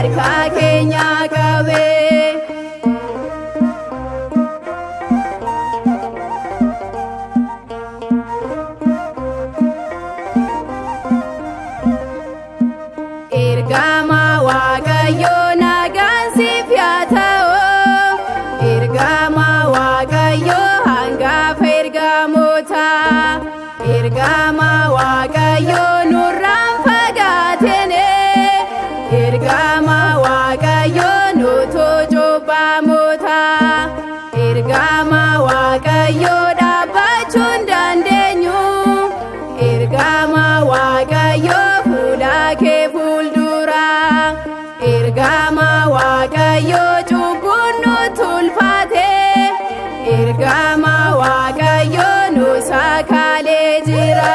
harka keenya qabe. Ergama Waaqayyo nagaan siif yaa ta'u, ergama Waaqayyo hangafa ergamootaa, ergama Waaqayyo nurraan fagaatene, ergama Waaqayyo nutuu cubbamootaa, ergama Waaqayyo dhaabbachuu hin dandeenyu, ergama Waaqayyo fuula kee fuuldura, ergama Waaqayyo cubbuun nutti ulfaate, ergama Waaqayyo nu sakaalee jira,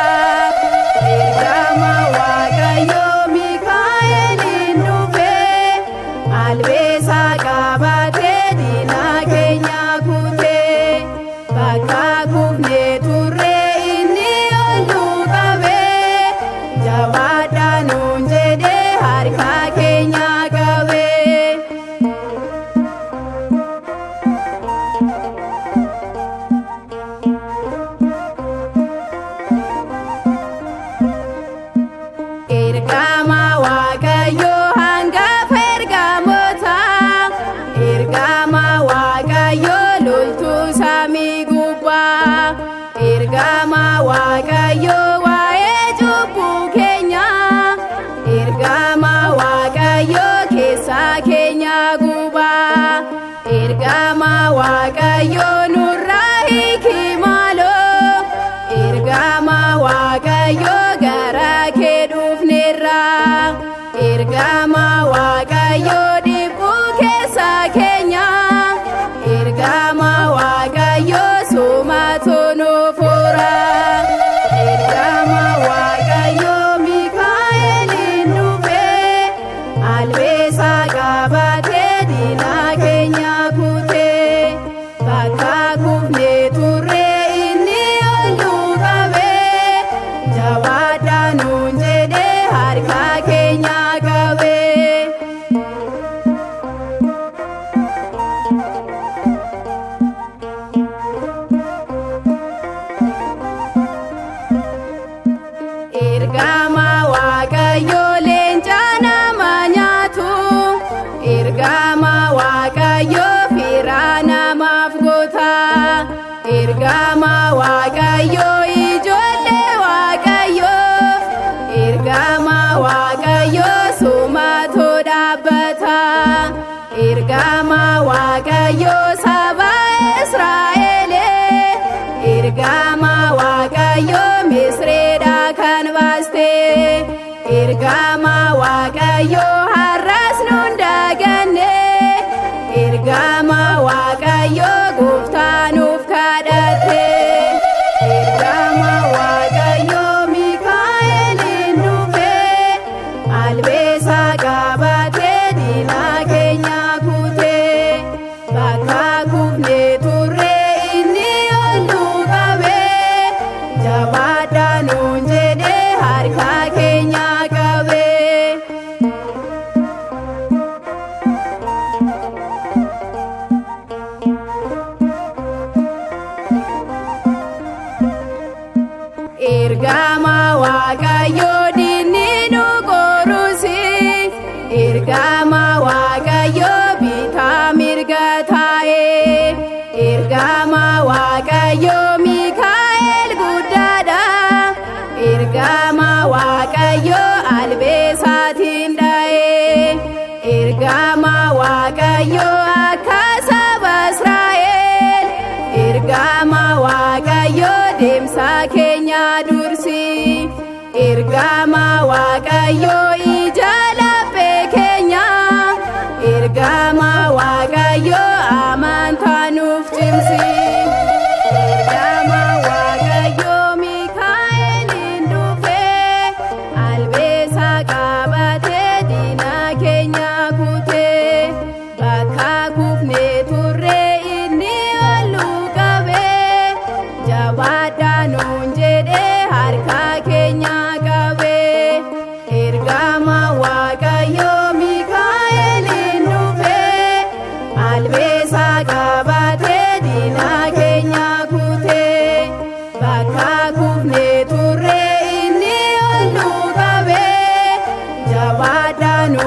ergama Waaqayyo Mikaa'eliin dhufe, albeesa qabatee diina keenya kute, bakka kufnee turre inni ol nu qabe, jabaadhaa nuun jedhee harka keenya qabe. Ergama Waaqayyo hangafa ergamootaa, ergama Waaqayyo loltuu samii gubbaa, ergama Waaqayyo waa'ee cubbuu keenyaa, ergama Waaqayyo keessa keenya gubaa, ergama Waaqayyo nurraa hiiki maaloo, ergama Waaqayyo gara kee dhufneerra, ergama Waaqayyo dhibbuu keessa keenya, ergama Waaqayyo sumatoo nuuf oora, ergama Waaqayyo Mikaa'eliin dhufe, albeesa qabatee diina keenya kute, bakka kufnee turre inni ol nu qabe, jabaadhaa nuun jedhee harka keenya qabe. Ergama Waaqayyo leenca nama nyaatu, ergama Waaqayyo fira namaaf goota, ergama Waaqayyo ijoollee Waaqayyo, ergama Waaqayyo sumatoo dhaabbata, ergama Waaqayyo saba Israa'el, ergama Waaqayyo Misreedhaa kan baaste, ergama Waaqayyo har'as nuun daganne, ergama Waaqayyo gooftaa nuuf kadhate, ergama Waaqayyo Mikaa'eliin dhufe, albeesa qabatee diina keenya kute, bakka kufnee turre inni ol nu qabe, jabaadhaa nuun jedhee harka keenya qabe. Ergama Waaqayyo diinni nu qorusi, ergama Waaqayyo bitaa mirga taa'e, ergama Waaqayyo Mikaa'el guddaadha, ergama Waaqayyo albeesaatiin dha'e, ergama Waaqayyo akka saba Israa'el, ergama Waaqayyo deemsa keenya dursi, ergama Waaqayyo ija laphee keenya, ergama Waaqayyo amantaa nuuf cimsi, ergama Waaqayyo Mikaa'eliin dhufe, albeesa qabatee diina keenya kute, bakka kufnee turre inni ol nu qabe, jabaadhaa nuun jedhee harka keenya qabe, ergama jalaa kufnee turre inni ol nu qabee jabaadhaa nu